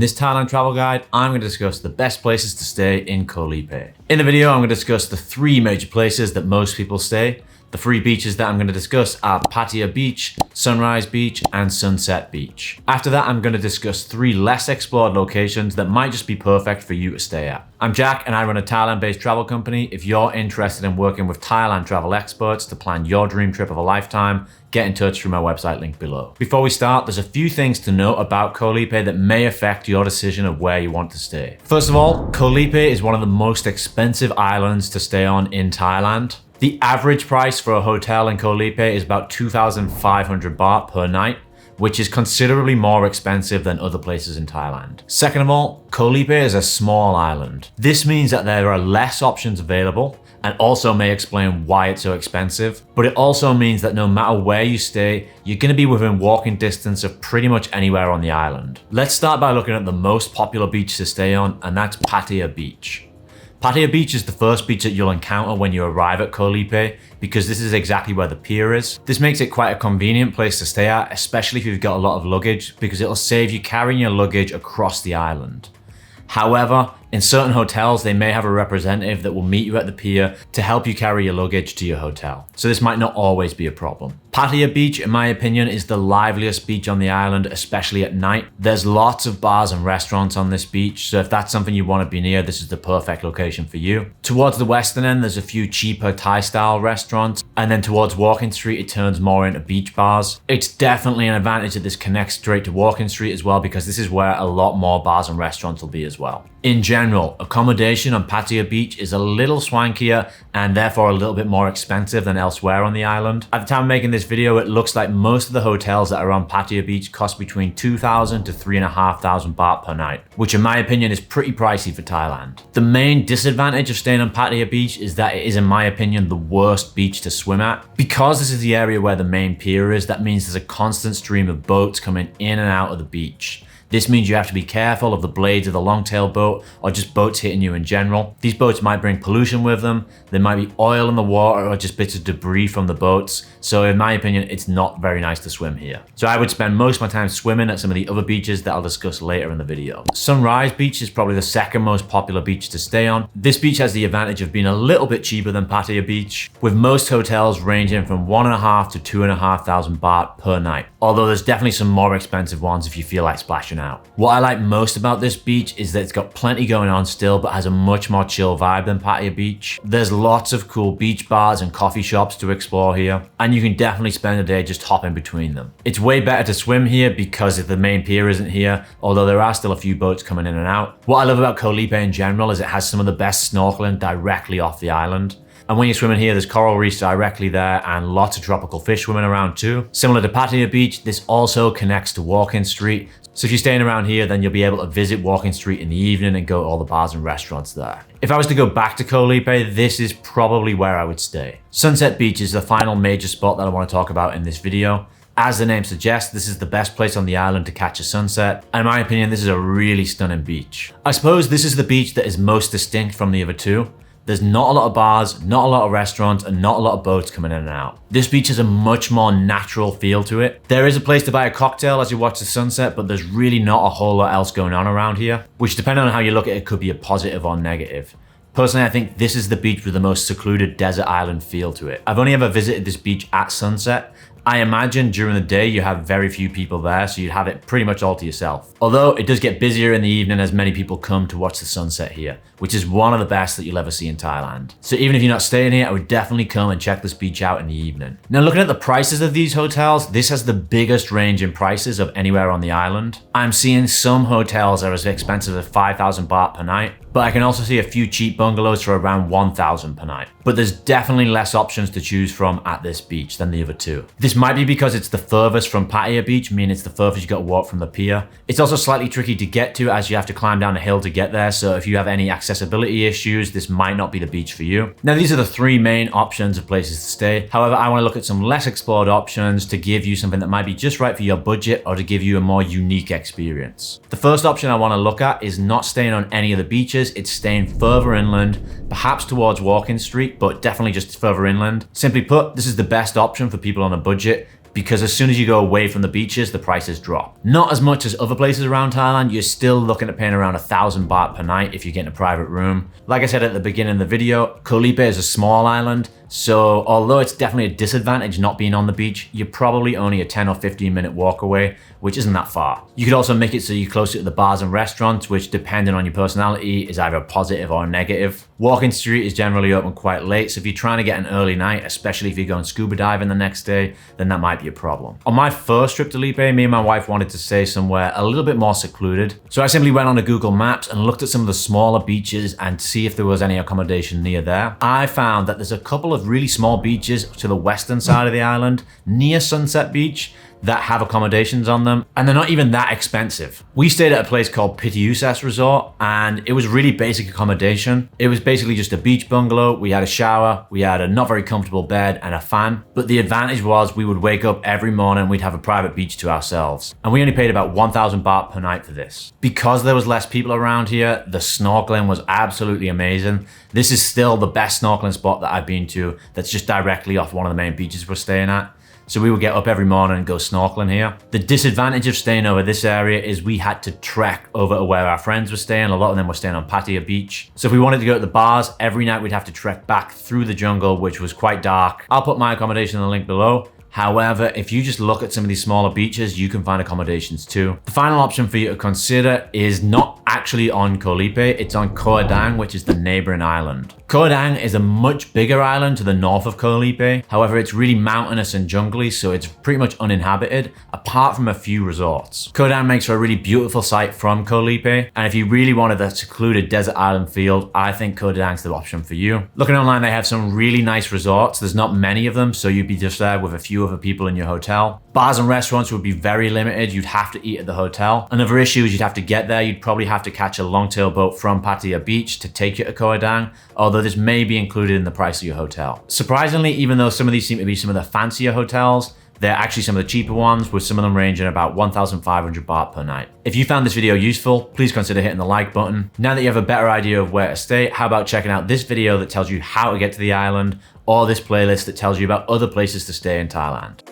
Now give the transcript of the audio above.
this Thailand travel guide, I'm going to discuss the best places to stay in Koh Lipe. In the video, I'm going to discuss the 3 major places that most people stay. The 3 beaches that I'm going to discuss are Patia Beach, Sunrise Beach, and Sunset Beach. After that, I'm going to discuss 3 less explored locations that might just be perfect for you to stay at. I'm Jack and I run a Thailand-based travel company. If you're interested in working with Thailand travel experts to plan your dream trip of a lifetime, get in touch through my website link below. Before we start, there's a few things to note about Koh Lipe that may affect your decision of where you want to stay. First of all, Koh Lipe is one of the most expensive islands to stay on in Thailand. The average price for a hotel in Koh Lipe is about 2,500 baht per night, which is considerably more expensive than other places in Thailand. Second of all, Koh Lipe is a small island. This means that there are less options available and also may explain why it's so expensive, but it also means that no matter where you stay, you're going to be within walking distance of pretty much anywhere on the island. Let's start by looking at the most popular beach to stay on, and that's Patia Beach. Patia Beach is the first beach that you'll encounter when you arrive at Koh Lipe because this is exactly where the pier is. This makes it quite a convenient place to stay at, especially if you've got a lot of luggage, because it'll save you carrying your luggage across the island. However, in certain hotels, they may have a representative that will meet you at the pier to help you carry your luggage to your hotel. So this might not always be a problem. Patia Beach, in my opinion, is the liveliest beach on the island, especially at night. There's lots of bars and restaurants on this beach, so if that's something you want to be near, this is the perfect location for you. Towards the western end, there's a few cheaper Thai-style restaurants, and then towards Walking Street, it turns more into beach bars. It's definitely an advantage that this connects straight to Walking Street as well, because this is where a lot more bars and restaurants will be as well. In general, accommodation on Patia Beach is a little swankier and therefore a little bit more expensive than elsewhere on the island. At the time of making this video, it looks like most of the hotels that are on Patia Beach cost between 2,000 to 3,500 baht per night, which in my opinion is pretty pricey for Thailand. The main disadvantage of staying on Patia Beach is that it is, in my opinion, the worst beach to swim at. Because this is the area where the main pier is, that means there's a constant stream of boats coming in and out of the beach. This means you have to be careful of the blades of the longtail boat or just boats hitting you in general. These boats might bring pollution with them. There might be oil in the water or just bits of debris from the boats. So in my opinion, it's not very nice to swim here. So I would spend most of my time swimming at some of the other beaches that I'll discuss later in the video. Sunrise Beach is probably the second most popular beach to stay on. This beach has the advantage of being a little bit cheaper than Patia Beach, with most hotels ranging from 1,500 to 2,500 baht per night. Although there's definitely some more expensive ones if you feel like splashing out. What I like most about this beach is that it's got plenty going on still, but has a much more chill vibe than Patia Beach. There's lots of cool beach bars and coffee shops to explore here, and you can definitely spend a day just hopping between them. It's way better to swim here because the main pier isn't here, although there are still a few boats coming in and out. What I love about Koh Lipe in general is it has some of the best snorkeling directly off the island. And when you're swimming here, there's coral reefs directly there and lots of tropical fish swimming around too. Similar to Patia Beach, this also connects to Walking Street. So if you're staying around here, then you'll be able to visit Walking Street in the evening and go to all the bars and restaurants there. If I was to go back to Koh Lipe, this is probably where I would stay. Sunset Beach is the final major spot that I want to talk about in this video. As the name suggests, this is the best place on the island to catch a sunset, and in my opinion, this is a really stunning beach. I suppose this is the beach that is most distinct from the other two. There's not a lot of bars, not a lot of restaurants, and not a lot of boats coming in and out. This beach has a much more natural feel to it. There is a place to buy a cocktail as you watch the sunset, but there's really not a whole lot else going on around here, which depending on how you look at it could be a positive or negative. Personally, I think this is the beach with the most secluded desert island feel to it. I've only ever visited this beach at sunset. I imagine during the day you have very few people there, so you'd have it pretty much all to yourself. Although it does get busier in the evening as many people come to watch the sunset here, which is one of the best that you'll ever see in Thailand. So even if you're not staying here, I would definitely come and check this beach out in the evening. Now looking at the prices of these hotels, this has the biggest range in prices of anywhere on the island. I'm seeing some hotels are as expensive as 5,000 baht per night, but I can also see a few cheap bungalows for around 1,000 per night. But there's definitely less options to choose from at this beach than the other two. This might be because it's the furthest from Patia Beach, meaning it's the furthest you got to walk from the pier. It's also slightly tricky to get to as you have to climb down a hill to get there, so if you have any accessibility issues, this might not be the beach for you. Now these are the 3 main options of places to stay. However, I want to look at some less explored options to give you something that might be just right for your budget or to give you a more unique experience. The first option I want to look at is not staying on any of the beaches, it's staying further inland, perhaps towards Walking Street, but definitely just further inland. Simply put, this is the best option for people on a budget because as soon as you go away from the beaches, the prices drop. Not as much as other places around Thailand, you're still looking at paying around 1,000 baht per night if you're getting a private room. Like I said at the beginning of the video, Koh Lipe is a small island, so although it's definitely a disadvantage not being on the beach, you're probably only a 10 or 15 minute walk away, which isn't that far. You could also make it so you're closer to the bars and restaurants, which depending on your personality is either positive or negative. Walking Street is generally open quite late, so if you're trying to get an early night, especially if you're going scuba diving the next day, then that might be a problem. On my first trip to Lipe, me and my wife wanted to stay somewhere a little bit more secluded. So I simply went on to Google Maps and looked at some of the smaller beaches and see if there was any accommodation near there. I found that there's a couple of really small beaches to the western side of the island near Sunset Beach that have accommodations on them, and they're not even that expensive. We stayed at a place called Patia Beach Resort, and it was really basic accommodation. It was basically just a beach bungalow. We had a shower, we had a not very comfortable bed and a fan, but the advantage was we would wake up every morning, we'd have a private beach to ourselves, and we only paid about 1,000 baht per night for this. Because there was less people around here, the snorkeling was absolutely amazing. This is still the best snorkeling spot that I've been to that's just directly off one of the main beaches we're staying at. So we would get up every morning and go snorkeling here. The disadvantage of staying over this area is we had to trek over to where our friends were staying. A lot of them were staying on Patia Beach. So if we wanted to go to the bars, every night we'd have to trek back through the jungle, which was quite dark. I'll put my accommodation in the link below. However, if you just look at some of these smaller beaches, you can find accommodations too. The final option for you to consider is not actually on Koh Lipe, it's on Koh Adang, which is the neighboring island. Koh Adang is a much bigger island to the north of Koh Lipe. However, it's really mountainous and jungly, so it's pretty much uninhabited, apart from a few resorts. Koh Adang makes for a really beautiful sight from Koh Lipe, and if you really wanted a secluded desert island feel, I think Koh Adang's the option for you. Looking online, they have some really nice resorts. There's not many of them, so you'd be just there with a few other people in your hotel. Bars and restaurants would be very limited. You'd have to eat at the hotel. Another issue is you'd have to get there. You'd probably have to catch a long-tail boat from Patia Beach to take you to Koh Adang, although this may be included in the price of your hotel. Surprisingly, even though some of these seem to be some of the fancier hotels, they're actually some of the cheaper ones, with some of them ranging about 1,500 baht per night. If you found this video useful, please consider hitting the like button. Now that you have a better idea of where to stay, how about checking out this video that tells you how to get to the island, or this playlist that tells you about other places to stay in Thailand.